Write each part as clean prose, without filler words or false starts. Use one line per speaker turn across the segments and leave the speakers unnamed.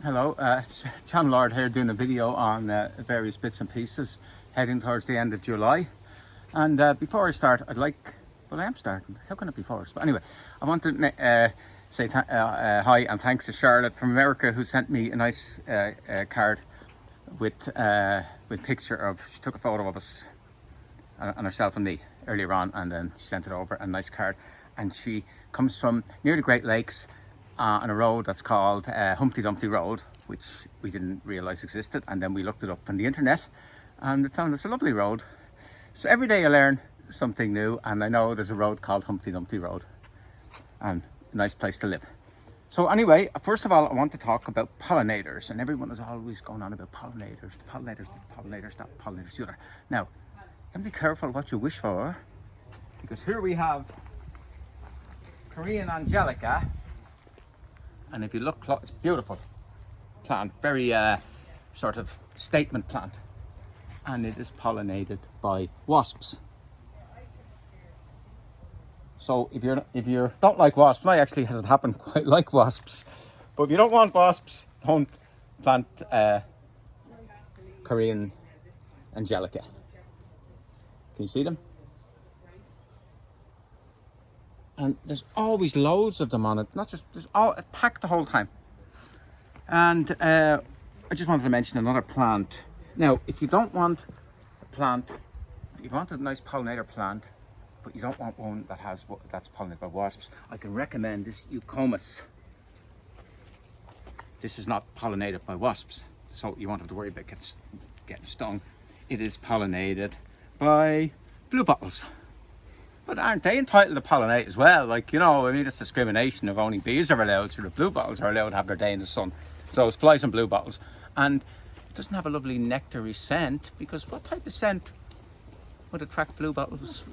Hello, it's John Lord here doing a video on various bits and pieces heading towards the end of July. And before I start, I am starting. How can it be first? But anyway, I want to say hi and thanks to Charlotte from America who sent me a nice card with picture of, she took a photo of us and herself and me earlier on, and then she sent it over, a nice card. And she comes from near the Great Lakes, on a road that's called Humpty Dumpty Road, which we didn't realise existed, and then we looked it up on the internet and we found it's a lovely road. So every day I learn something new, and I know there's a road called Humpty Dumpty Road, and a nice place to live. So anyway, first of all, I want to talk about pollinators, and everyone is always going on about pollinators, the pollinators, that pollinators, the other. Now, you have to be careful what you wish for, because here we have Korean Angelica. And if you look close, it's beautiful plant, very sort of statement plant, and it is pollinated by wasps. So if you don't like wasps, I actually has it happened quite like wasps, but if you don't want wasps, don't plant Korean Angelica. Can you see them? And there's always loads of them on it, not just, there's all packed the whole time. And I just wanted to mention another plant. Now, if you don't want a plant, if you want a nice pollinator plant, but you don't want one that's pollinated by wasps, I can recommend this Eucomis. This is not pollinated by wasps, so you won't have to worry about getting stung. It is pollinated by bluebottles. But aren't they entitled to pollinate as well? Like, you know, I mean, it's discrimination if only bees are allowed, so the bluebottles are allowed to have their day in the sun. So it's flies and bluebottles. And it doesn't have a lovely nectary scent, because what type of scent would attract bluebottles?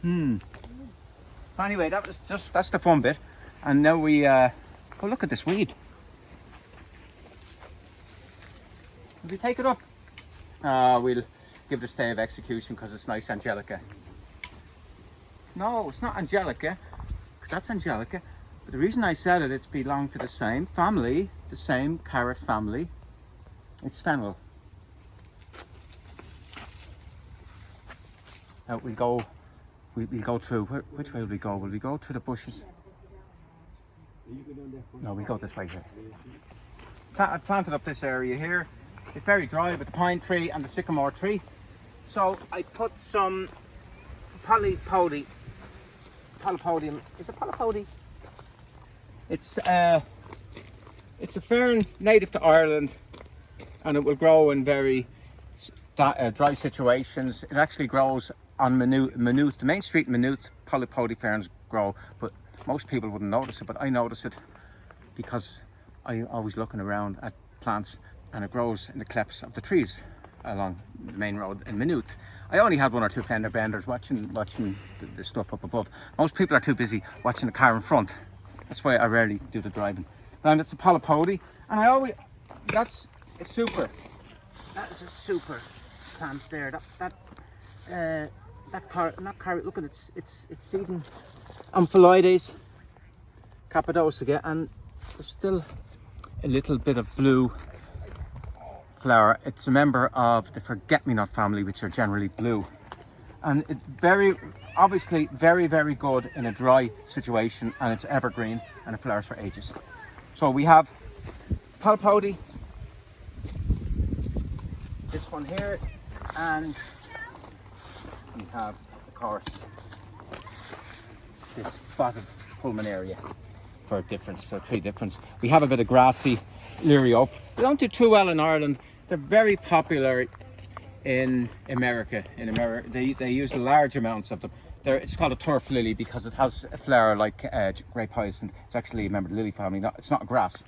Anyway, that's the fun bit. And now we, oh, look at this weed. Will we take it up? We'll give it a stay of execution because it's nice Angelica. No, it's not Angelica, because that's Angelica. But the reason I said it, it's belonged to the same family, the same carrot family. It's Fennel. Now we'll go through, which way will we go? Will we go to the bushes? No, we go this way here. I've planted up this area here. It's very dry with the pine tree and the sycamore tree. So I put some polypodium. Is it polypodium? It's a fern native to Ireland, and it will grow in very dry situations. It actually grows on minute, the Main Street minute polypodium ferns grow, but most people wouldn't notice it, but I notice it because I'm always looking around at plants, and it grows in the clefts of the trees along the main road in minute. I only had one or two fender benders watching the stuff up above. Most people are too busy watching the car in front. That's why I rarely do the driving. And it's a polypody, and that's a super. That is a super plant there. Not carrot. Look at it. It's seeding Amphiloides, Cappadocia, and there's still a little bit of blue flower. It's a member of the forget-me-not family, which are generally blue, and it's obviously very good in a dry situation, and it's evergreen and it flowers for ages. So we have polypody, this one here, and we have, of course, this spotted Pulmonaria for difference, so three difference. We have a bit of grassy Liriope. They don't do too well in Ireland. They're very popular in America. They use large amounts of them. It's called a turf lily because it has a flower like grape hyacinth. It's actually a member of the lily family. It's not a grass.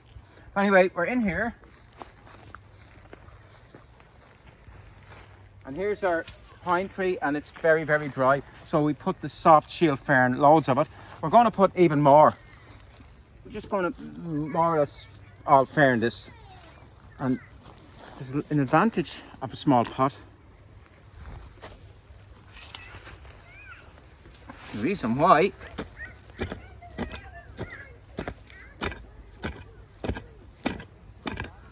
Anyway, we're in here, and here's our pine tree, and it's very dry. So we put the soft shield fern, loads of it. We're going to put even more. We're just going to more or less all fern this, and there's an advantage of a small pot. The reason why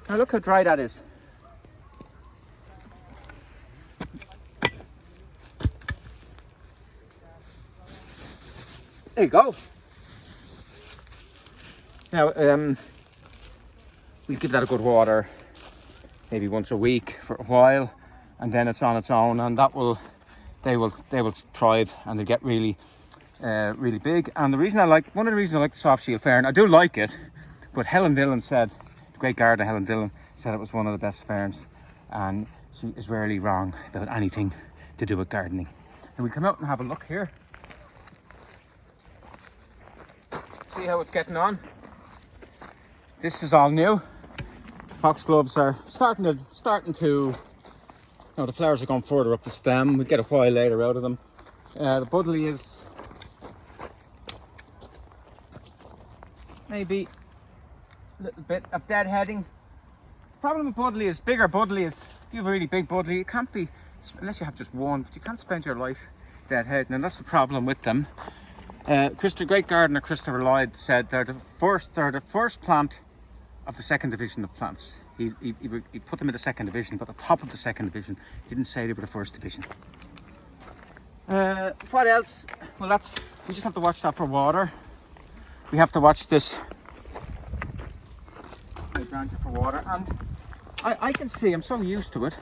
Now look how dry that is. There you go. Now, we'll give that a good water, maybe once a week for a while, and then it's on its own, and they will thrive, and they get really big. And one of the reasons I like the soft shield fern, I do like it, but Helen Dillon said, the great gardener Helen Dillon said it was one of the best ferns, and she is rarely wrong about anything to do with gardening. And we come out and have a look here. See how it's getting on. This is all new. The foxgloves are starting to, the flowers are going further up the stem. We get a while later out of them. The Buddleja is maybe a little bit of deadheading. The problem with Buddleja is bigger Buddlejas. If you have a really big Buddleja, it can't be, unless you have just one, but you can't spend your life deadheading, and that's the problem with them. Great gardener Christopher Lloyd said they're the first plant of the second division of plants. He put them in the second division, but the top of the second division. He didn't say they were the first division. What else? Well, we just have to watch that for water. We have to watch this hydrangea for water, and I can see, I'm so used to it.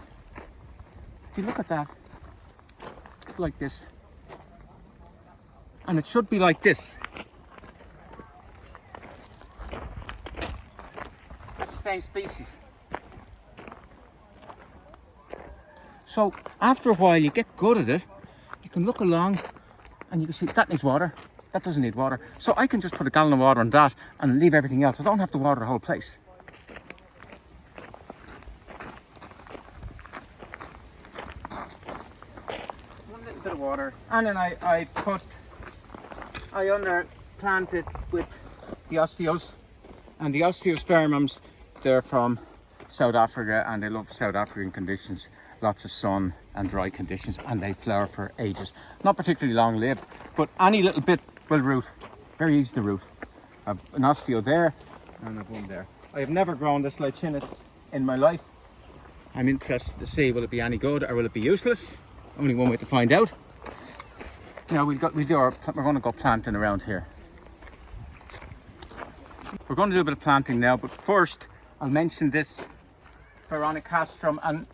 If you look at that, it's like this. And it should be like this. That's the same species. So after a while you get good at it. You can look along and you can see that needs water, that doesn't need water. So I can just put a gallon of water on that and leave everything else. I don't have to water the whole place. One little bit of water, and then I underplant it with the osteos, and the osteospermums, they're from South Africa, and they love South African conditions, lots of sun and dry conditions, and they flower for ages. Not particularly long lived, but any little bit will root, very easy to root. I've an osteo there, and I've one there. I have never grown this Lychnis in my life. I'm interested to see, will it be any good or will it be useless? Only one way to find out. Now we're going to go planting around here. We're going to do a bit of planting now, but first I'll mention this Veronicastrum, and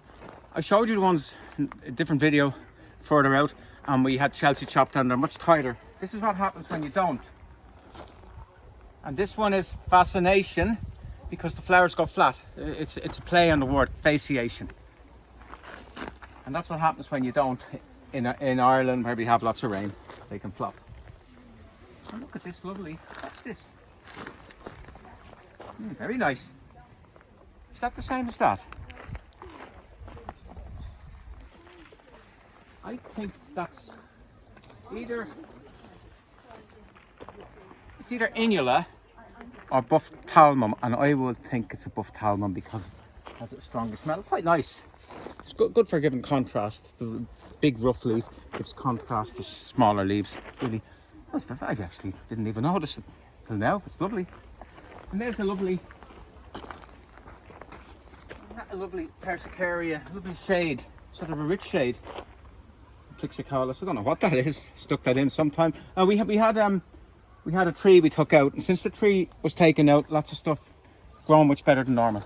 I showed you the ones in a different video further out, and we had Chelsea chopped and they're much tighter. This is what happens when you don't. And this one is fascination because the flowers go flat. It's a play on the word fasciation, and that's what happens when you don't. In Ireland, where we have lots of rain, they can flop. Oh, look at this lovely. What's this? Very nice. Is that the same as that? I think that's either Inula or Buddleja, and I would think it's a Buddleja because it has a stronger smell. Quite nice. It's good for giving contrast. The big rough leaf gives contrast to smaller leaves. Really, I actually didn't even notice it till now. It's lovely. And there's a lovely Persicaria, lovely shade, sort of a rich shade. Plixicaulis. I don't know what that is. Stuck that in sometime. We had a tree we took out, and since the tree was taken out, lots of stuff grown much better than normal.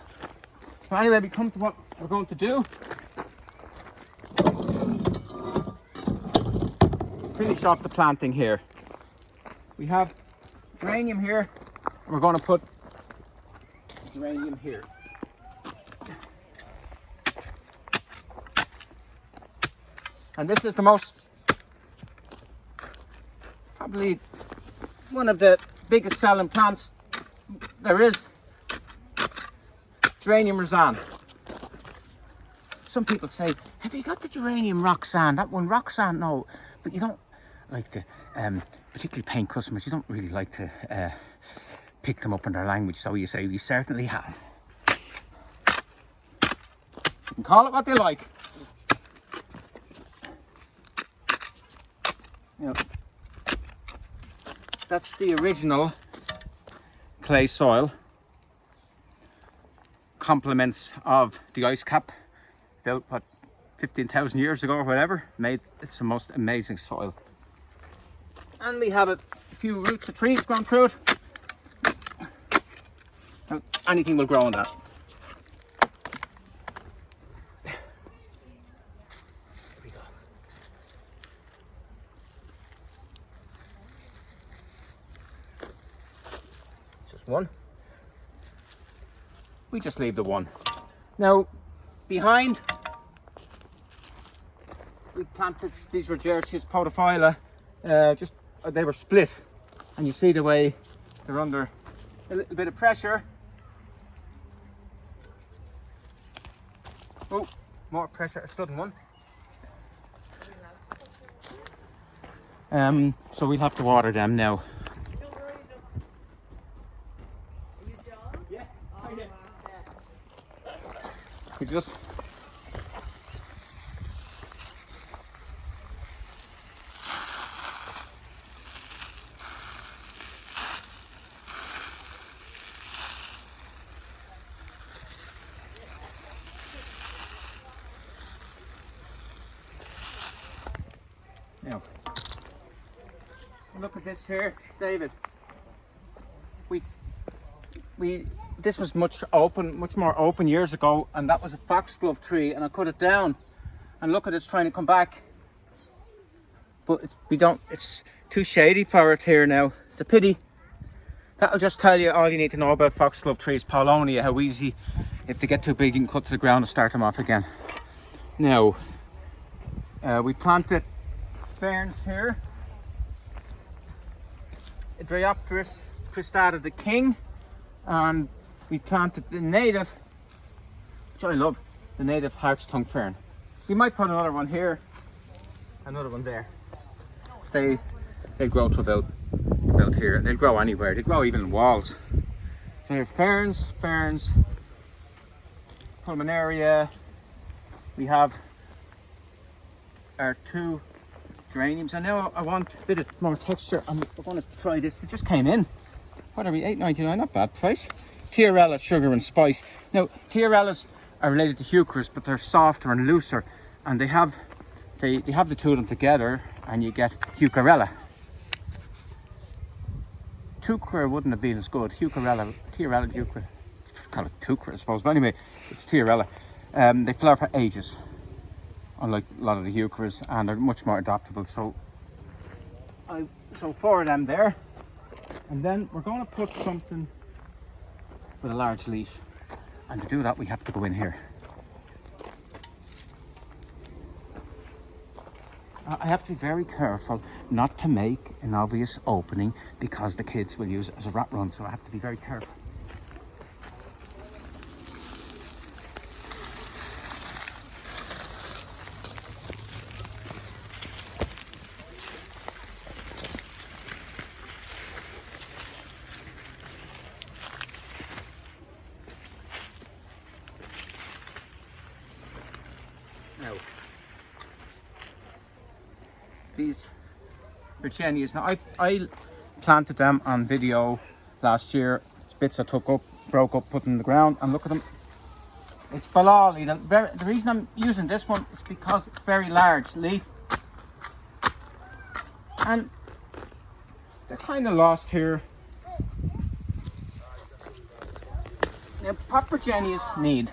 So anyway, we come to what we're going to do. Finish off the planting here. We have geranium here. We're going to put geranium here. And this is the probably one of the biggest selling plants there is. Geranium Roxanne. Some people say, have you got the geranium Roxanne? That one, Roxanne? No, but you don't like to, particularly paying customers, you don't really like to pick them up in their language, so you say, we certainly have. You can call it what they like. You know, that's the original clay soil. complements of the ice cap, built what, 15,000 years ago or whatever. Made, it's the most amazing soil. And we have a few roots of trees growing through it. And anything will grow in that. There we go. Just one. We just leave the one. Now, behind, we planted these Rodgersias PODOPHYLLA. They were split, and you see the way they're under a little bit of pressure. Oh, more pressure, a sudden one. So we'll have to water them now. We just now look at this here, David. This was much more open years ago, and that was a foxglove tree, and I cut it down, and look at it's trying to come back, but it's too shady for it here now. It's a pity. That'll just tell you all you need to know about foxglove trees. Pulmonaria, how easy, if they get too big, you can cut to the ground and start them off again. Now, we planted ferns here. Dryopteris, Cristata The King, and we planted the native, which I love, the native hart's tongue fern. We might put another one here, another one there. They grow to about here. They'll grow anywhere. They grow even in walls. So here, ferns, Pulmonaria. We have our two geraniums, and now I want a bit of more texture, and we're going to try this. It just came in. What are we, $8.99? Not bad price. Tiarella, sugar and spice. Now, Tiarellas are related to Eucomis, but they're softer and looser, and they have the two of them together, and you get Tiarella. Tucra wouldn't have been as good. Tiarella, Eucomis. Call it Tucra, I suppose. But anyway, it's Tiarella. They flower for ages, unlike a lot of the Eucomis, and they're much more adaptable. So 4 of them there. And then we're going to put something with a large leaf, and to do that we have to go in here. I have to be very careful not to make an obvious opening, because the kids will use it as a rat run, so I have to be very careful. These Virginias, now I planted them on video last year. Bits I took up, broke up, put in the ground, and look at them. It's Balali. The reason I'm using this one is because it's very large leaf, and they're kind of lost here. Now, what Virginias need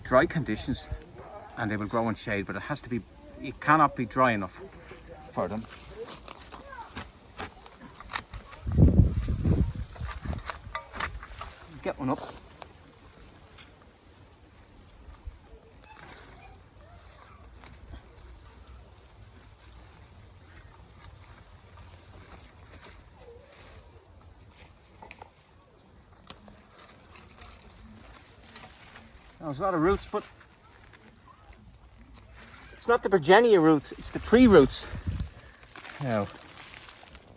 dry conditions, and they will grow in shade, but it cannot be dry enough for them. Get one up. Now, there's a lot of roots, but it's not the Virginia roots, it's the tree roots. Now,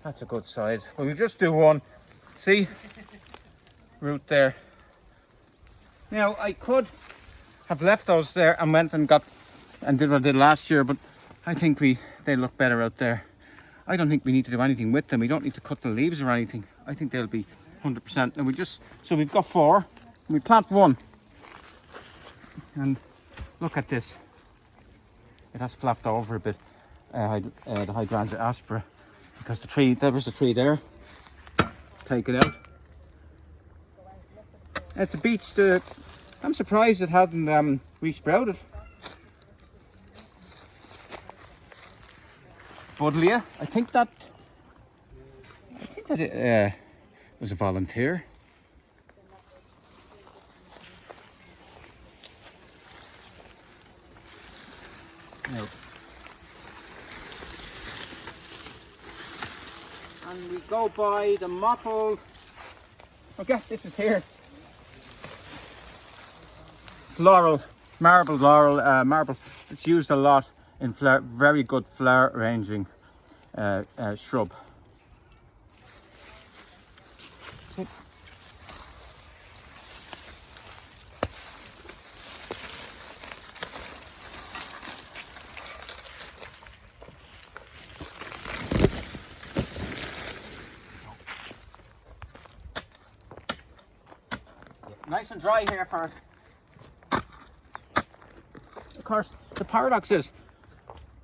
that's a good size. We'll just do one. See? Root there. Now, I could have left those there and went and did what I did last year, but I think they look better out there. I don't think we need to do anything with them. We don't need to cut the leaves or anything. I think they'll be 100%. And so we've got 4. We plant one, and look at this. It has flapped over a bit, the Hydrangea aspera, because the tree, there was a tree there. Take it out. It's a beech. I'm surprised it hasn't re-sprouted. Buddleja. I think that it was a volunteer. No. And we go by the mottled. Okay, this is here. Laurel, marble laurel, marble. It's used a lot in flower, very good flower arranging shrub. Nice and dry here first. Of course, the paradox is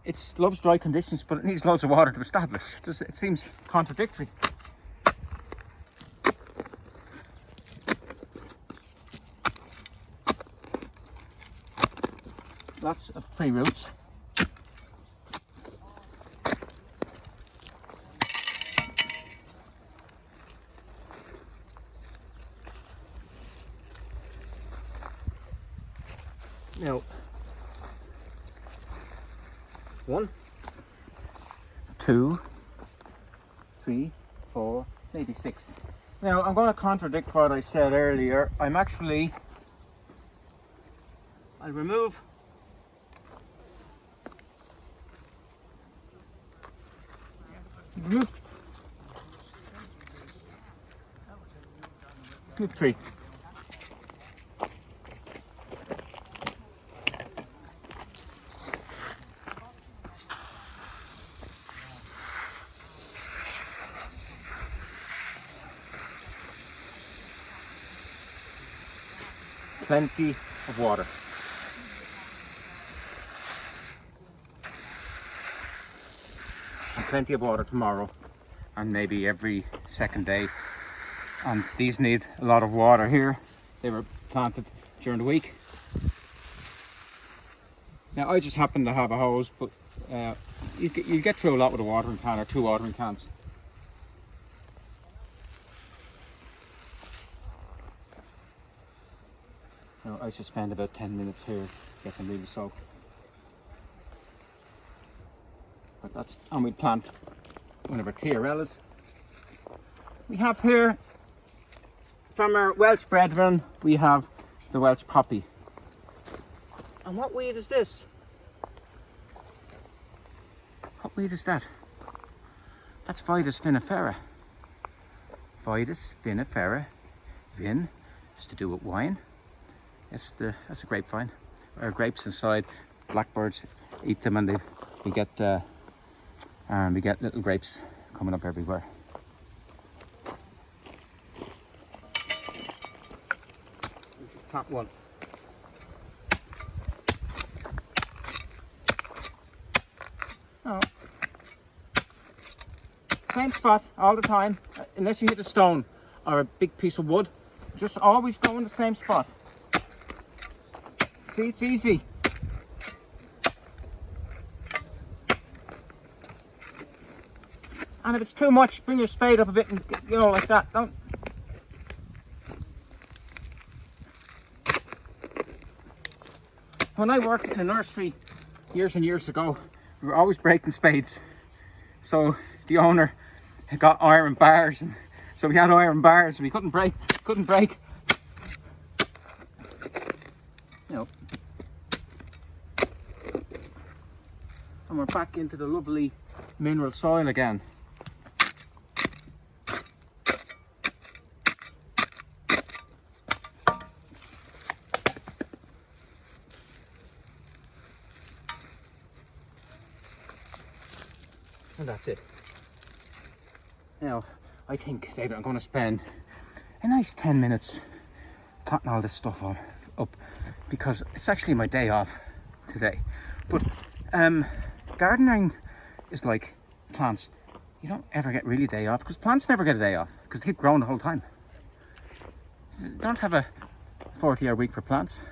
it loves dry conditions, but it needs loads of water to establish. It seems contradictory. Lots of tree roots. Now, 1, 2, 3, 4, maybe 6. Now, I'm going to contradict what I said earlier. I'll remove remove 3. Plenty of water. And plenty of water tomorrow, and maybe every second day. And these need a lot of water here. They were planted during the week. Now I just happen to have a hose, but you get through a lot with a watering can or 2 watering cans. Now, I should spend about 10 minutes here to get them really soaked. But that's, and we plant one of our Tiarellas. We have here, from our Welsh brethren, we have the Welsh poppy. And what weed is this? What weed is that? That's Vitis vinifera. Vitis vinifera. Vin is to do with wine. That's a grapevine. There are grapes inside. Blackbirds eat them, and we get little grapes coming up everywhere. Plant one. Oh. Same spot all the time, unless you hit a stone or a big piece of wood. Just always go in the same spot. See, it's easy. And if it's too much, bring your spade up a bit and, you know, like that. Don't. When I worked in a nursery years and years ago, we were always breaking spades. So the owner had got iron bars, and so we had iron bars, and we couldn't break. No. And we're back into the lovely mineral soil again. And that's it. Now, I think, David, I'm going to spend a nice 10 minutes potting all this stuff on up because it's actually my day off today. But gardening is like plants. You don't ever get really a day off because plants never get a day off because they keep growing the whole time. You don't have a 40-hour week for plants.